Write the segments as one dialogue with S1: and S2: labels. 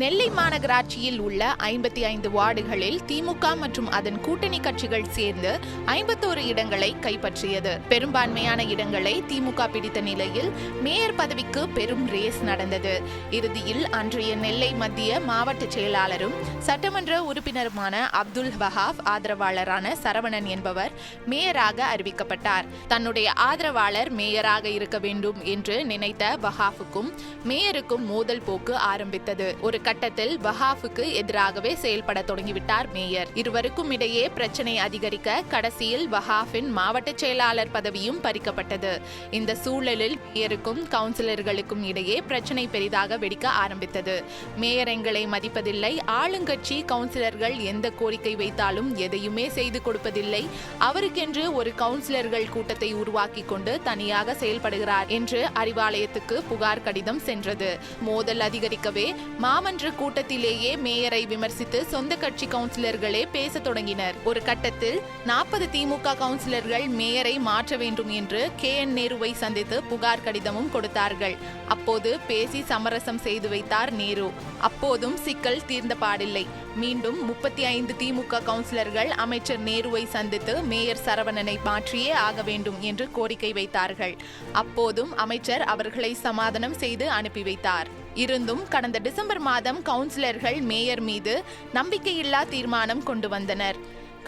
S1: நெல்லை மாநகராட்சியில் உள்ள 55 வார்டுகளில் திமுக மற்றும் அதன் கூட்டணி கட்சிகள் சேர்ந்து 51 இடங்களை கைப்பற்றியது. பெரும்பான்மையான இடங்களை திமுக பிடித்த நிலையில் மேயர் பதவிக்கு பெரும் ரேஸ் நடந்தது. இறுதியில் அன்றைய நெல்லை மத்திய மாவட்ட செயலாளரும் சட்டமன்ற உறுப்பினருமான அப்துல் வஹாப் ஆதரவாளரான சரவணன் என்பவர் மேயராக அறிவிக்கப்பட்டார். தன்னுடைய ஆதரவாளர் மேயராக இருக்க வேண்டும் என்று நினைத்த வஹாஃபுக்கும் மேயருக்கும் மோதல் போக்கு ஆரம்பித்தது. ஒரு கட்டத்தில் வஹாஃபுக்கு எதிராகவே செயல்பட தொடங்கிவிட்டார் மேயர். இருவருக்கும் இடையே பிரச்சனை அதிகரிக்க கடைசியில் வஹாஃபின் மாவட்ட செயலாளர் பதவியும் பறிக்கப்பட்டது. இந்த சூழலில் மேயருக்கும் கவுன்சிலர்களுக்கும் இடையே பிரச்சனை பெரிதாக வெடிக்க ஆரம்பித்தது. மேயர் எங்களை மதிப்பதில்லை, ஆளுங்கட்சி கவுன்சிலர்கள் எந்த கோரிக்கை வைத்தாலும் எதையுமே செய்து கொடுப்பதில்லை, அவருக்கென்று ஒரு கவுன்சிலர்கள் கூட்டத்தை உருவாக்கி கொண்டு தனியாக செயல்படுகிறார் என்று அறிவாலயத்துக்கு புகார் கடிதம் சென்றது. மோதல் அதிகரிக்கவே மாமன்ற கூட்டத்திலேயே மேயரை விமர்சித்து சொந்த கட்சி கவுன்சிலர்களே பேச தொடங்கினர். ஒரு கட்டத்தில் 40 திமுக கவுன்சிலர்கள் மேயரை மாற்ற வேண்டும் என்று KN நேருவை சந்தித்து புகார் கடிதமும் கொடுத்தார்கள். அப்போது பேசி சமரசம் செய்து வைத்தார் நேரு. அப்போதும் சிக்கல் தீர்ந்த பாடில்லை. மீண்டும் 35 திமுக கவுன்சிலர்கள் அமைச்சர் நேருவை சந்தித்து மேயர் சரவணனை மாற்றியே ஆக வேண்டும் என்று கோரிக்கை வைத்தார்கள். அப்போதும் அமைச்சர் அவர்களை சமாதானம் செய்து அனுப்பி வைத்தார். இருந்தும் கடந்த டிசம்பர் மாதம் கவுன்சிலர்கள் மேயர் மீது நம்பிக்கையில்லா தீர்மானம் கொண்டு வந்தனர்.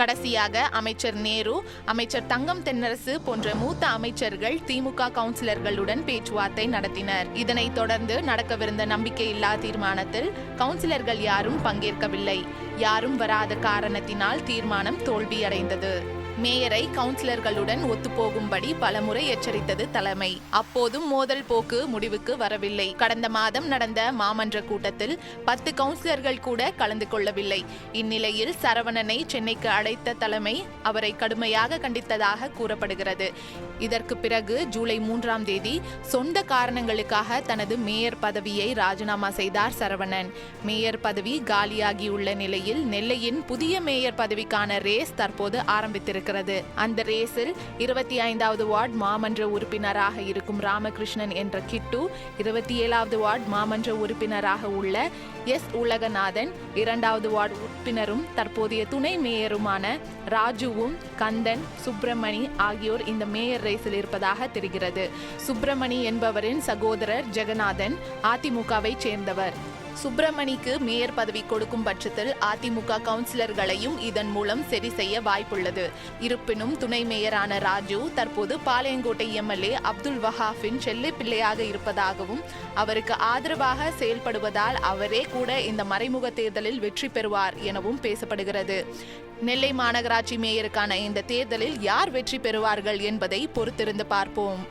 S1: கடைசியாக அமைச்சர் நேரு, அமைச்சர் தங்கம் தென்னரசு போன்ற மூத்த அமைச்சர்கள் திமுக கவுன்சிலர்களுடன் பேச்சுவார்த்தை நடத்தினர். இதனைத் தொடர்ந்து நடக்கவிருந்த நம்பிக்கையில்லா தீர்மானத்தில் கவுன்சிலர்கள் யாரும் பங்கேற்கவில்லை. யாரும் வராத காரணத்தினால் தீர்மானம் தோல்வியடைந்தது. மேயரை கவுன்சிலர்களுடன் ஒத்துப்போகும்படி பலமுறை எச்சரித்தது தலைமை. அப்போதும் மோதல் போக்கு முடிவுக்கு வரவில்லை. கடந்த மாதம் நடந்த மாமன்ற கூட்டத்தில் 10 கவுன்சிலர்கள் கூட கலந்து கொள்ளவில்லை. இந்நிலையில் சரவணனை சென்னைக்கு அழைத்த தலைமை அவரை கடுமையாக கண்டித்ததாக கூறப்படுகிறது. இதற்கு பிறகு ஜூலை 3ஆம் தேதி சொந்த காரணங்களுக்காக தனது மேயர் பதவியை ராஜினாமா செய்தார் சரவணன். மேயர் பதவி காலியாகியுள்ள நிலையில் நெல்லையின் புதிய மேயர் பதவிக்கான ரேஸ் தற்போது ஆரம்பித்திருக்கிறது. அந்த ரேஸில் 25வது வார்டு மாமன்ற உறுப்பினராக இருக்கும் ராமகிருஷ்ணன் என்ற கிட்டு, 27வது வார்டு மாமன்ற உறுப்பினராக உள்ள S உலகநாதன், 2வது வார்டு உறுப்பினரும் தற்போதைய துணை மேயருமான ராஜுவும் கந்தன், சுப்பிரமணி ஆகியோர் இந்த மேயர் ரேஸில் இருப்பதாக தெரிகிறது. சுப்பிரமணி என்பவரின் சகோதரர் ஜெகநாதன் அதிமுகவை சேர்ந்தவர். சுப்பிரமணிக்கு மேயர் பதவி கொடுக்கும் பட்சத்தில் அதிமுக கவுன்சிலர்களையும் இதன் மூலம் சரி செய்ய வாய்ப்புள்ளது. இருப்பினும் துணை மேயரான ராஜு தற்போது பாளையங்கோட்டை MLA அப்துல் வஹாஃபின் செல்ல பிள்ளையாக இருப்பதாகவும் அவருக்கு ஆதரவாக செயல்படுவதால் அவரே கூட இந்த மறைமுக தேர்தலில் வெற்றி பெறுவார் எனவும் பேசப்படுகிறது. நெல்லை மாநகராட்சி மேயருக்கான இந்த தேர்தலில் யார் வெற்றி பெறுவார்கள் என்பதை பொறுத்திருந்து பார்ப்போம்.